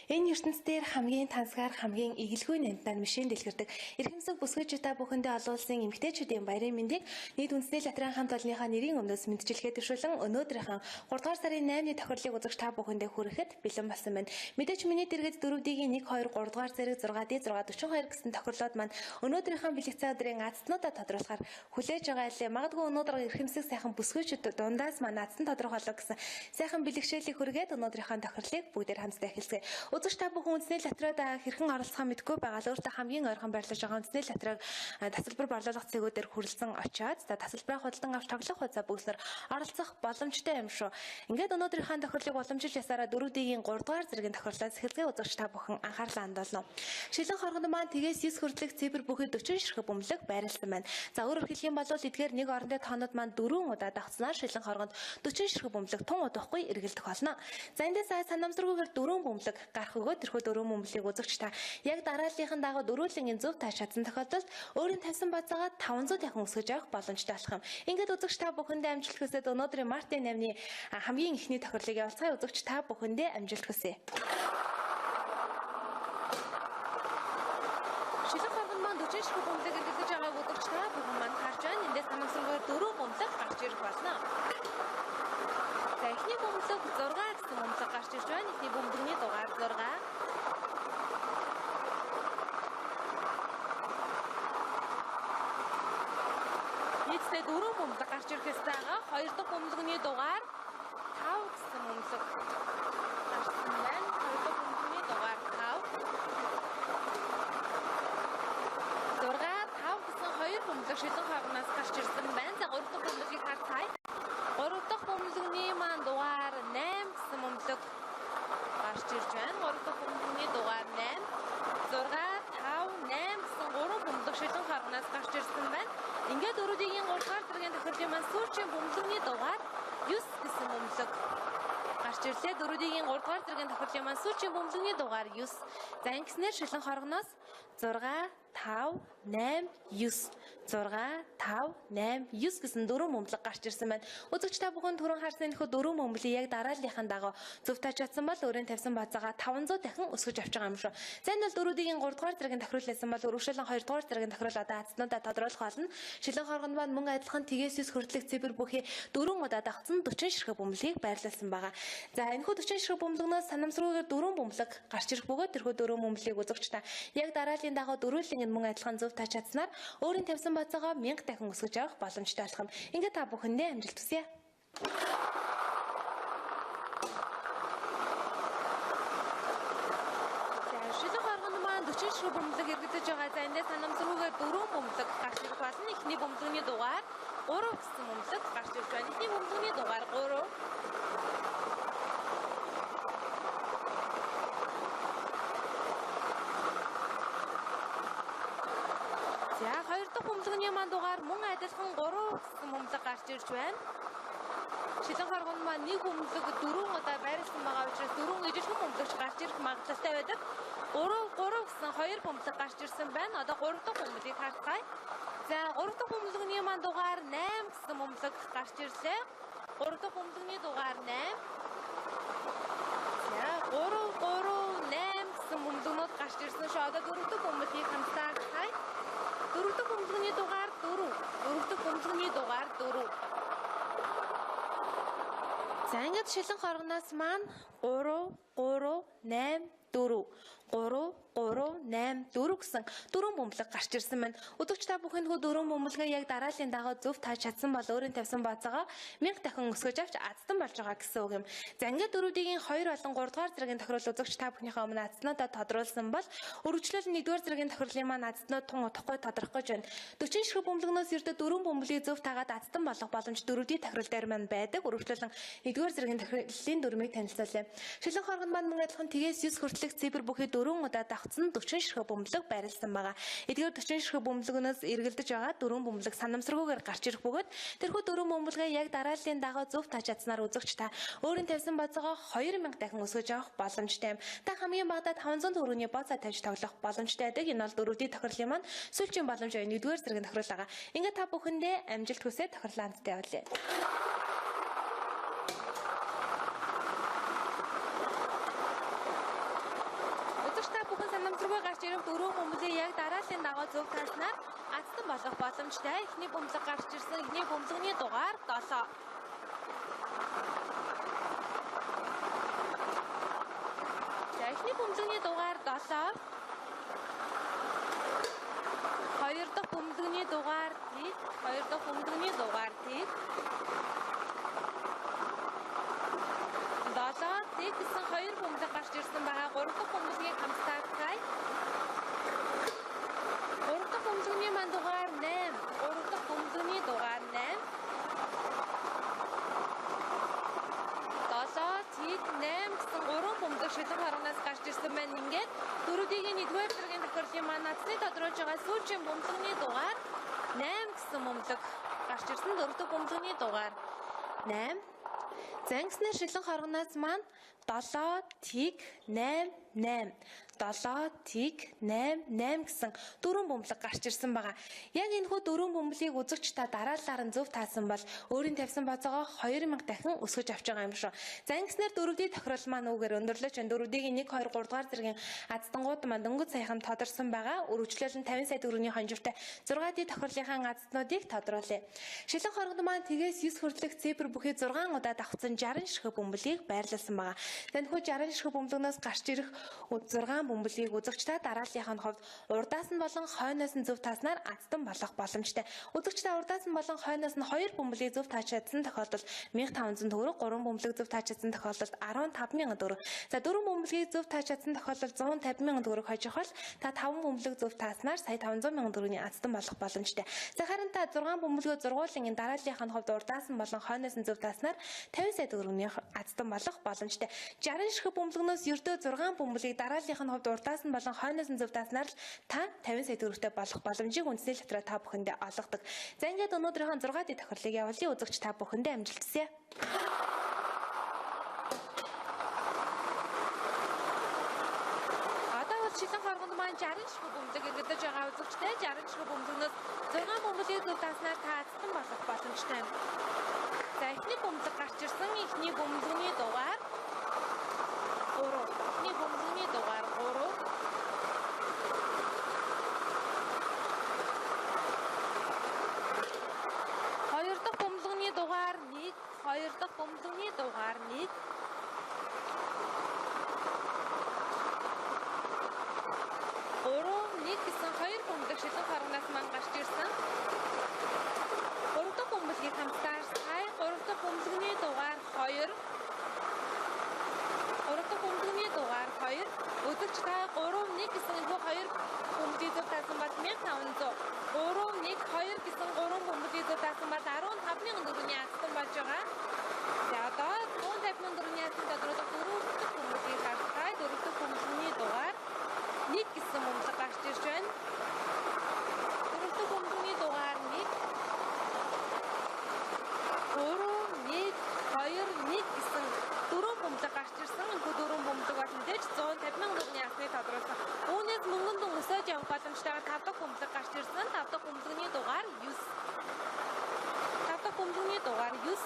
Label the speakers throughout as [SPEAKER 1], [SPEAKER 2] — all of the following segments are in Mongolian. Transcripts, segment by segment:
[SPEAKER 1] Энэ ертөнцийн хамгийн тансгаар хамгийн игэлгүй нэмтэн мишин дэлгэрдэг эрхэмсэг бүсгүйч та бүхэндээ олуулсан эмэгтэйчүүдийн баярын мэндийг нийт үндэсний латрын хамт олонныхаа нэрийн өмнөөс мэдчилгээ төшөөлөн өнөөдрийнхэн 3 дугаар сарын 8-ны тохирлыг үзэгч та бүхэндээ хүрэхэд бэлэн болсон байна. Мэдээж миний дэргэд 4D-ийн 1 2 3 дугаар зэрэг 6D 642 гэсэн тохирлоод маань өнөөдрийнхөө бэлэгцээ өдрийн азтнуудаа тодруулахаар хүлээж байгаа лээ. Магадгүй өнөөдөр эрхэмсэг сайхан бүсгүйчүүд дундаас маань азтан тодорох болов гэсэн сайхан бэлэгшээлийг хүргээд өнөөдрийнхөө тохирлыг бүгдээр хамтдаа эхэлцгээе. Үзэгч та бүхэн үндэсний латраад хэрхэн оролцохоо мэдгүй байгаа л өөртөө хамгийн ойрхон байрлаж байгаа үндэсний латраг тасалбар борлуулах цэгүүдээр хүрэлцэн очиод тасалбараа худалдан авч тоглох хугацаа бүгснээр оролцох боломжтой юм шүү. Ингээд өнөөдрийнхөө тохирлыг уламжилж ясаараа 4D-ийн 3 дугаар зэргийн тохирлоос эхэлцгээе. Үзэгч та бүхэн анхаарлаа хандуулно. Шилэн хоргонд маань тгээс 9 хүртэлх цифр бүхий 40 ширхэг бөмбөлөг байрлсан байна. За өөрөөр хэлэх юм бол эдгээр нэг орондоо тоонод маань 4 удаа давцснаар шилэн хоргонд 40 ширхэг бөмбөлөг тун удахгүй эргэлдэх болно. За эндээс санамсаргүйгээр 4 бөмбөлөг гарах өгөө тэрхүү 4 бөмбөлийг үзэгч та яг дарааллынхан дагуу дөрүүлэнгийн зөв тааш чадсан тохиолдолд өөрийн тавьсан бацаагаа 500 дахин өсгөж авах боломжтой болох юм. Ингээд үзэгч та бүхэндээ амжилт хүсээд өнөөдрийн мартын 8-ны хамгийн ихний тохирлыг явуулцгаая. Үзэгч та бүхэндээ амжилт хүсье. Шилэн хоргонд маань 40 ширхэг бөмбөлөг эргэлдэж байгааг үзэгч та бүхэн маань харж байна. Эндээс санамсаргүйгээр 4 бөмбөлөг гарч ирэх болно. За эхний бөмбөлөг 6 гэсэн бөмбөлөг гарч ирж байна. Эхний бөмбөлөгийн дугаар 6. Нийтдээ 4 бөмбөлөг гарч ирэхээс байгаа. Хоёр дахь бөмбөлөгийн дугаар 5 гэсэн бөмбөлөг гарсан байна. Хоёр дахь бөмбөлөгийн дугаар 5. 6 5 гэсэн хоёр бөмбөлөг шилэн хоргоноос гарч ирсэн байна. За 3 дахь бөмбөлөгийг харцгаая. 3 дахь бөмбөлөгийн маань дугаар 8 гэсэн бөмбөлөг гарч ирж байна. 3 дахь бөмбөлөгийн дугаар 8. 6 5 8 гэсэн 3 бөмбөлөг шилэн хоргоноос гарч ирсэн байна. Ингээд 4D-ийн 3 дугаар зэргийн тохирлын маань сүүрчийн бөмбөлөгийн дугаар 9 гэсэн бөмбөлөг гарч ирлээ. 4D-ийн 3 дугаар зэргийн тохирлын маань сүүрчийн бөмбөлөгийн дугаар 9. За ингэснээр шилэн хоргоноос 6 5 8 9 6 5 8 9 гэсэн 4 бөмбөлөг гарч ирсэн байна. Үзэгч та бүхэн түрүүн харсан энэ 4 бөмбөлийг яг дарааллынхан дагуу зөв тааж чадсан бол өөрийн тавьсан бацаагаа 500 дахин өсгөж авч байгаа юм шүү. За энэ бол 4D-ийн 3 дугаар зэргийн тохирол байсан бол өргөжлөн 2 дугаар зэргийн тохирол одоо азтнуудаа тодруулах болно. Шилэн хоргонд маань мөн адилхан тгээс 9 хүртэлх цифр бүхий 4 удаа давцсан 40 ширхэг бөмбөлийг байрлуулсан байгаа. За энэхүү 40 ширхэг бөмбөлгнөөс санамсаргүйгээр 4 бөмбөлөг гарч ирэх бөгөөд тэрхүү 4 бөмбөлийг үзэгч та яг дарааллын дагуу дөрүүлэн мөн адилхан зөв тааж чадсанаар өөрийн тавьсан бацаагаа 1000 дахин өсгөж авах боломжтой болох юм. Ингээд та бүхэндээ амжилт хүсье. Шилэн хоргонд маань 40 ширхэг бөмбөлөг эргэлдэж байгаа. За эндээс санамсаргүйгээр 4 бөмбөлөг гарч ирэх болно. Эхний бөмбөлөгийн дугаар 3 гэсэн бөмбөлөг гарч ирж байна. Эхний бөмбөлөгийн дугаар 3. За хоёр дахь бөмбөлөгийн маань дугаар мөн адилхан 3 гэсэн бөмбөлөг гарч ирж байна. Шилэн хоргонд маань нэг бөмбөлөг 4 удаа байрлсан байгаа учраас 4 ижил бөмбөлөгч гарч ирэх магадлалтай байдаг. 3 гэсэн 2 бөмбөлөг гарч ирсэн байна. Одоо 3 дахь бөмбөлийг харцгаая. За 3 дахь бөмбөлөгийн маань дугаар 8 гэсэн бөмбөлөг гарч ирлээ. 3 дахь бөмбөлөгийн дугаар 8. За 3 8 гэсэн бөмбөлгнүүд гарч ирсэн шүү. Одоо 4 дахь бөмбөлийг хамтдаа харцгаая. 4 дахь бөмбөлөгийн дугаар 4. 4 дахь бөмбөлөгийн дугаар 4. За ингээд шилэн хоргоноос маань 3 3 8 4 3 3 8 4 гэсэн 4 бөмбөлөг гарч ирсэн байна. Өдөгч та бүхэнд хөө 4 бөмбөлгээ яг дарааллын дагуу зөв тааж чадсан бол өөрийн тавьсан бацаагаа 1000 дахин өсгөж авч азтан болж байгаа гэсэн үг юм. За ингээд 4D-ийн 2 болон 3 дугаар зэргийн тохирол үзэгч та бүхнийхээ өмнө азтнуудаа тодруулсан бол өргөжлөл 1 дугаар зэргийн тохирлын маань азтнууд тун удахгүй тодрох гэж байна. 40 ширхэг бөмбөлгнөөс ердөө 4 бөмбөлийг зөв таагаад азтан болох боломж 4D тохирол дээр маань байдаг. Өргөжлөл 1 дугаар зэргийн тохирлын дүрмийг танилцуулъя. Шилэн хоргонд маань мөн адилхан тгээс 9 хүртэлх цифр бүхий 4 удаа давцсан 40 ширхэг бөмбөлөг байрлсан байгаа. Эдгээр 40 ширхэг бөмбөлгнөөс эргэлдэж байгаа 4 бөмбөлөг санамсаргүйгээр гарч ирэх бөгөөд тэрхүү 4 бөмбөлгээ яг дарааллын дагуу зөв тааж чадсанаар үзэгч та өөрийн тавьсан бацаагаа 2000 дахин өсгөж авах боломжтой юм. Та хамгийн багадаа 500 төгрөгийн бацаа тавьж тоглох боломжтой байдаг. Энэ бол 4D тохирлын маань сүүлчийн боломж 1-р зэргийн тохирол байгаа. Ингээд та бүхэндээ амжилт хүсье. Тохирлоо хамтдаа явуулъя. Энэхүү гарч ирэх дөрвөн бөмбөлийг яг дарааллын дагуу зөв тааснаар азтан болох боломжтой. Эхний бөмбөлөг гарч ирсэн. Эхний бөмбөлөгний дугаар 7. Эхний бөмбөлөгний дугаар 7. Хоёр дахь бөмбөлөгний дугаар 1. Хоёр дахь бөмбөлөгний дугаар 1. 7 тэг гэсэн хоёр бөмбөлөг гарч ирсэн байгаа. Гурав дахь бөмбөлөгийг хамтдаа цай. Гурав дахь бөмбөлөгний маань дугаар 8. Гурав дахь бөмбөлөгний дугаар 8. 7 тэг 8 гэсэн гурван бөмбөлөг шилэн харганаас гарч ирсэн байна. Ингээд дөрөвдгийн 1-р зэргийн тохиолын маань нацны тодруулж байгаа сүүлийн бөмбөлөгний дугаар 8 гэсэн бөмбөлөг гарч ирсэн. Дөрөв дэх бөмбөлөгний дугаар 8. Зангиснаар шилэн харганаас маань 7 тэг 8 8 7 тэг 8 8 гэсэн дөрвөн бөмбөлөг гарч ирсэн байгаа. Яг энэ хүү дөрвөн бөмбөлийг үзэгч та дараалалаар нь зөв таасан бол өөрийн тавьсан бацаага 2000 дахин өсгөж авч байгаа юм шүү. Зангиснаар дөрөвдийн тохирол маань үгээр өндөрлөж дөрөвдгийн 1 2 3 дугаар зэргийн аздангууд маань дөнгөж саяхан тодорсон байгаа. Үргэлжлүүлэн 50 сая төгрөгийн хонживтай 6-д тохирлынхаа азднуудыг тодруулъя. Шилэн хоргонд маань тэгээс 9 хүртэлх цифр бүхий 6 удаа давхцсан 60 ширхэг бөмбөлийг байрлуулсан байгаа. Энэхүү 60 ширхэг бөмбөлгнөөс гарч ирэх 6 бөмбөлийг үзэгч та дарааллынхаа хувьд урдаас нь болон хойноос нь зөв тааснаар азтан болох боломжтой. Үзэгч та урдаас нь болон хойноос нь 2 бөмбөлийг зөв тааж чадсан тохиолдолд 1500 төгрөг, 3 бөмбөлийг зөв тааж чадсан тохиолдолд 15000 төгрөг. За 4 бөмбөлийг зөв тааж чадсан тохиолдолд 150000 төгрөг хожих бол та 5 бөмбөлийг зөв тааснаар сая 500,000 төгрөгийн азтан болох боломжтой. За харин та 6 бөмбөлгөө зургуулын дарааллынхаа хувьд урдаас нь болон хойноос нь зөв тааснаар 50 сая төгрөгийн азтан болох боломжтой. 60 ширхэг бөмбөлгнөөс ердөө 6 бөмбөлийг дарааллынхаа хувьд урдаас нь болон хойноос нь зөв тааснаар та 50 сая төгрөгтэй болох боломжийг үндэсний шатраа та бүхэндээ олгодог. За ингээд өнөөдрийнхөө 6-д тохирлыг явуулъя. Үзэгч та бүхэндээ амжилт хүсье. Одоо бол шилэн хоргонд маань 60 ширхэг бөмбөлөг эргэлдэж байгаа үзэгчтэй 60 ширхэг бөмбөлгнөөс 6 бөмбөлийг зөв тааснаар та азтан болох боломжтой. За эхний бөмбөлөг гарч ирсэн. Эхний бөмбөлөгний дугаар 3. Эхний бөмбөлөгний дугаар 3. Хоёр дахь бөмбөлөгний дугаар 1. Хоёр дахь бөмбөлөгний дугаар 1. 3 1 гэсэн хоёр бөмбөлөг шилэн харганаас маань гарч ирсэн. Гурав дахь бөмбөлгийг хамтдаа сая. Гурав дахь бөмбөлөгний дугаар 2. Гурав дахь бөмбөлөгний дугаар 2. Үзэгч та 3 1 гэсэн энэ хоёр бөмбөлийг зөв таасан бол 1500. 3 1 2 гэсэн 3 бөмбөлийг зөв таасан бол 15000 төгрөгийн азтан болж байгаа. За одоо 150,000 төгрөгийн азтан тодруулах 4 дахь бөмбөлийг харцгаая. 4 дахь бөмбөлний дугаар 1 гэсэн бөмбөлөг гарч ирж байна. 4 дахь бөмбөлний дугаар 1. 3 1 2 1 гэсэн дөрвөн бөмбөлөг гарч ирсэн. Энэ дөрвөн бөмбөлөг бол мэдээж 150,000 төгрөгийн азтныг тодруулсан. Үүнээс мөнгөн дүн өсөж явах боломжтойгоор 5 дахь бөмбөлөг гарч ирсэн. 5 дахь бөмбөлөгний дугаар 9. 5 дахь бөмбөлөгний дугаар 9.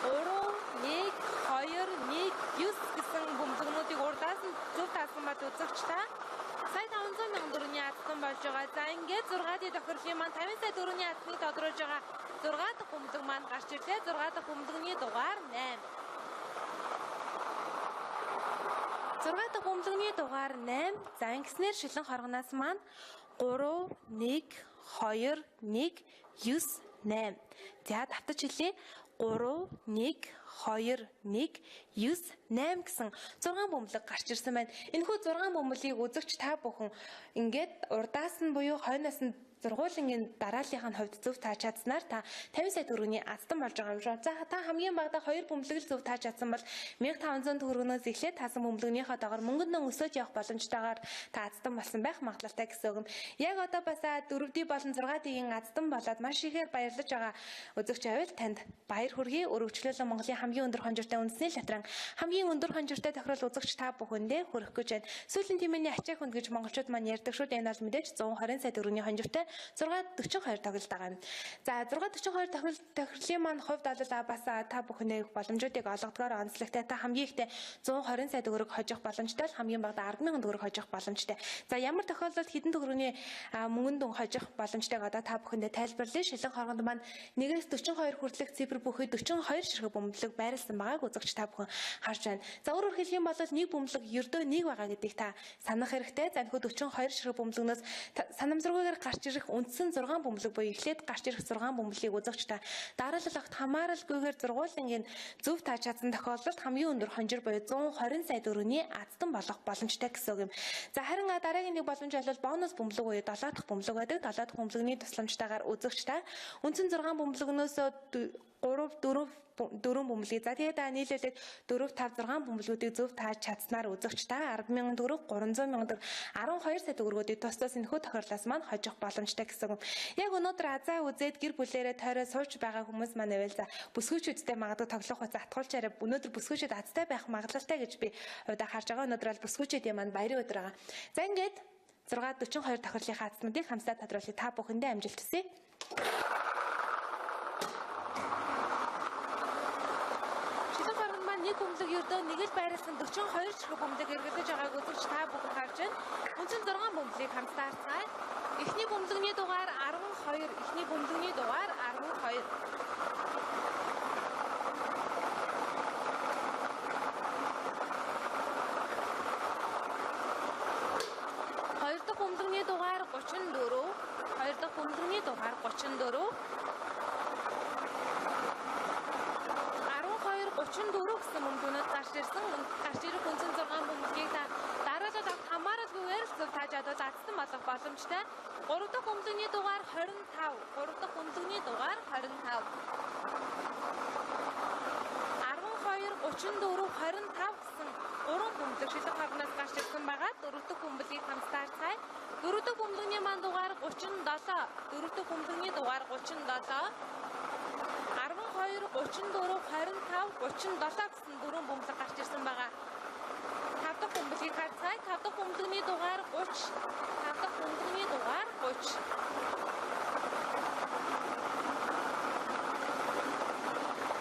[SPEAKER 1] 3 1 2 1 9 гэсэн бөмбөлгнүүдийг урдаас нь зөв таасан бол үзэгч та сая 500,000 төгрөгийн азтан болж байгаа. За ингээд 6-д тохирлын маань 50 сая төгрөгийн азтныг тодруулж байгаа. 6 дахь бөмбөлөг маань гарч ирлээ. 6 дахь бөмбөлөгний дугаар 8. 6 дахь бөмбөлөгний дугаар 8. За ингэснээр шилэн хоргоноос маань 3 1 2 1 9 8. За давтаж хэлье. 3 1 2 1 9 8 гэсэн 6 бөмбөлөг гарч ирсэн байна. Энэхүү 6 бөмбөлийг үзэгч та бүхэн ингээд урдаас нь буюу хойноос нь зургуулын дарааллынхаа хувьд зөв тааж чадсанаар та 50 сая төгрөгийн азтан болж байгаа юм шүү. За та хамгийн багадаа 2 бөмбөлөг зөв тааж чадсан бол 1500 төгрөгнөөс эхлээд таасан бөмбөлгийнхаа доогоор мөнгөнд нь өсөж явах боломжтойгоор та азтан болсон байх магадлалтай гэсэн үг юм. Яг одоо бас 4D болон 6D-ийн азтан болоод маш ихээр баярлаж байгаа үзэгч авил танд баяр хүргэе. Өргөжлөлөн Монголын хамгийн өндөр хонжиртай үндэсний шатран хамгийн өндөр хонжиртай тохирол үзэгч та бүхэндээ хүрэх гэж байна. Сүүлийн тэмээний ачааг хүнд гэж монголчууд маань ярьдаг шүү. Энэ бол мэдээж 120 сая төгрөгийн хонжиртай 6:42 тоглолт байгаа юм. За 6:42 тохирлын маань хувьд бол бас та бүхний боломжуудыг олгодгоор онцлогтой. Та хамгийн ихтэй 120 сая төгрөг хожих боломжтой, хамгийн багадаа 10,000 төгрөг хожих боломжтой. За ямар тохиолдолд хэдэн төгрөгийн мөнгөнд дүн хожих боломжтойг одоо та бүхэндээ тайлбарлая. Шилэн хоргонд маань 1-ээс 42 хүртэлх цифр бүхий 42 ширхэг бөмбөлөг байрласан байгааг үзэгч та бүхэн харж байна. За өөрөөр хэлэх юм бол нэг бөмбөлөг ердөө нэг байгаа гэдгийг та санах хэрэгтэй. За энэ 42 ширхэг бөмбөлгнөөс санамсаргүйгээр гарч ирэх үндсэн 6 бөмбөлөг буюу эхлээд гарч ирэх 6 бөмбөлийг үзэгч та дараалал огт хамааралгүйгээр зургуулангийн зөв тааж чадсан тохиолдолд хамгийн өндөр хонжир буюу 120 сая төгрөгийн аздан болох боломжтой гэсэн үг юм. За харин дараагийн нэг боломж бол бонус бөмбөлөг буюу 7 дахь бөмбөлөг байдаг. 7 дахь бөмбөлөгний тусламжтайгаар үзэгч та үндсэн 6 бөмбөлгнөөс 4 бөмбөлийг за тэгээд нийлүүлээд 4 5 6 бөмбөлгүүдийг зөв тааж чадсанаар үзэгч та 10,000 төгрөг 300,000 төгрөг 12 сая төгрөгүүдийг тус энэхүү тохиолдлоос маань хожих боломжтой гэсэн. Яг өнөөдөр азаа үзээд гэр бүлээрээ тойроо сууж байгаа хүмүүс маань байвал за бүсгүйчүүдтэй магадгүй тоглох хугацаа атгуулчаараа өнөөдөр бүсгүйчүүд азтай байх магадлалтай гэж би удаа харж байгаа. Өнөөдөр бол бүсгүйчүүдийн маань баярын өдөр байгаа. За ингээд 6:42 тохирлынхаа азтнуудыг хамсаа тодруулъя. Та бүхэндээ амжилт хүсье. Нэг бөмбөлөг ердөө нэг л байрласан 42 ширхэг бөмбөлөг эргэлдэж байгааг үзэгч та бүхэн харж байна. Үндсэн 6 бөмбөлийг хамтдаа харцгаая. Эхний бөмбөлөгний дугаар 12, эхний бөмбөлөгний дугаар 12. Хоёр дахь бөмбөлөгний дугаар 34, хоёр дахь бөмбөлөгний дугаар 34. 34 гэсэн бөмбөлгнүүд гарч ирсэн. Гарч ирэх үндсэн 6 бөмбөлгийг дараалал авах хамааралгүйгээр зөв тааж адуул аздан болох боломжтой. 3 дахь бөмбөлгний дугаар 25, 3 дахь бөмбөлгний дугаар 25. 12, 34, 25 гэсэн 3 бөмбөлөг шилэн хоргоноос гарч ирсэн байгаа. 4 дахь бөмбөлгийг хамтдаа харцгаая. 4 дахь бөмбөлгний маань дугаар 37, 4 дахь бөмбөлгний дугаар 37. 12, 34, 25, 37 гэсэн 4 бөмбөлөг гарч ирсэн байгаа. 5 дахь бөмбөлгийг харцгаая. 5 дахь бөмбөлөгний дугаар 30, 5 дахь бөмбөлөгний дугаар 30.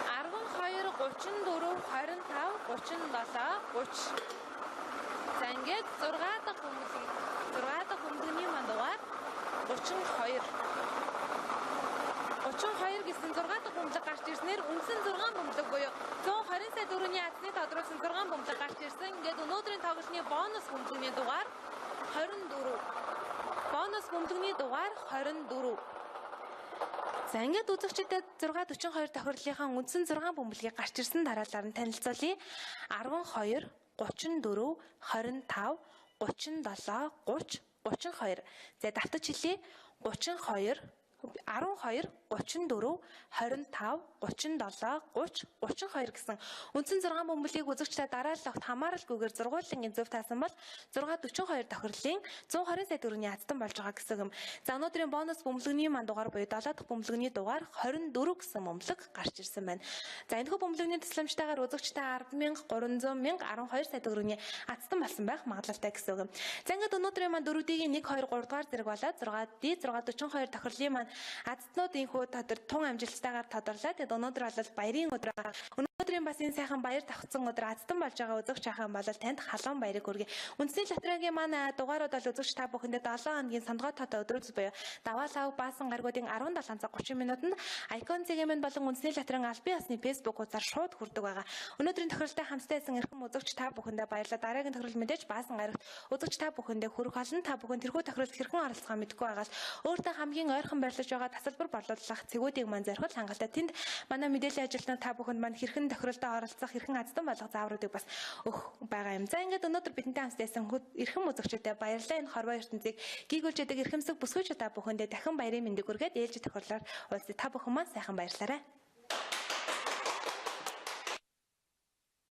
[SPEAKER 1] 12, 34, 25, 37, 30. За ингээд 6 дахь бөмбөлөгний маань дугаар 32. 32 гэсэн 6 дахь бөмбөлөг гарч ирснээр үндсэн 6 бөмбөлөг буюу 120 сая төгрөгийн азны тодруулсан 6 бөмбөлөг гарч ирсэн. Ингээд өнөөдрийн тоглолтын бонус бөмбөлөгний дугаар 24. Бонус бөмбөлөгний дугаар 24. За ингээд үзэгчдэд 6:42 тохирлынхаа үндсэн 6 бөмбөлгийг гарч ирсэн дараалалаар нь танилцуулъя. 12, 34, 25, 37, 30, 32. За давтаж хэлье. 32 12, 34, 25, 37, 30, 32 гэсэн үндсэн 6 бөмбөлийг үзэгчдээ дараалал огт хамааралгүйгээр зургуулангийн зөв таасан бол 6:42 тохирлын 120 сая төгрөгийн аздан болж байгаа гэсэн юм. За өнөөдрийн бонус бөмбөлөгний маань дугаар буюу 7 дахь бөмбөлөгний дугаар 24 гэсэн бөмбөлөг гарч ирсэн байна. За энэхүү бөмбөлөгний тусламжтайгаар үзэгчдээ 10,000, 300,000, 12 сая төгрөгийн аздан болсон байх магадлалтай гэсэн юм. За ингээд өнөөдрийн маань 4D-ийн 1, 2, 3 дугаар зэрэг болоод 6D 6:42 тохирлын маань азтнууд инхүү тун амжилттайгаар тодорлоо. Тэгэд өнөөдөр бол баярын өдөр байгаа. Өнөөдрийн бас энэ сайхан баяр давхцсан өдөр азтан болж байгаа үзэгч ахын бол танд халуун баярыг хүргэе. Үндэсний лотерейгийн маань дугаарууд бол үзэгч та бүхэндээ 7 хоногийн сонгоо тоотой өдрөөс буюу даваа лав баасан гаргуудын 17 цаг 30 минутанд Icon CGM болон үндэсний лотерейн албан ёсны Facebook хуудасаар шууд хүрдэг байгаа. Өнөөдрийн тохиолдолтой хамтдаа исэн эрхэм үзэгч та бүхэндээ баярлалаа. Дараагийн тохиолдол мэдээж баасан гарагт үзэгч та бүхэндээ хүрэх болно. Та бүхэн тэрхүү тохиолдолд хэрхэн оролцохоо мэдгүй байгаас өөртөө хамгийн ойрхон байрлаж байгаа тасалбар борлуулах цэгүүдийг маань зориулах хангалттай. Тэнд манай мэдээллийн ажилтнууд та бүхэнд маань хэрхэн тохиолдолд оролцох, хэрхэн аздан болгох заавруудыг бас өгөх байгаа юм. За ингээд өнөөдөр бидэнтэй хамтдаа исэн эрхэм үзэгчдэд баярлалаа. Энэ хорвоо ертөнцийг гүйгүүлж яадаг эрхэмсэг бүсгүйч та бүхэндээ дахин баярын мэндийг хүргээд ээлжид тохиоллоор уулзъя. Та бүхэн маань сайхан баярлаарай.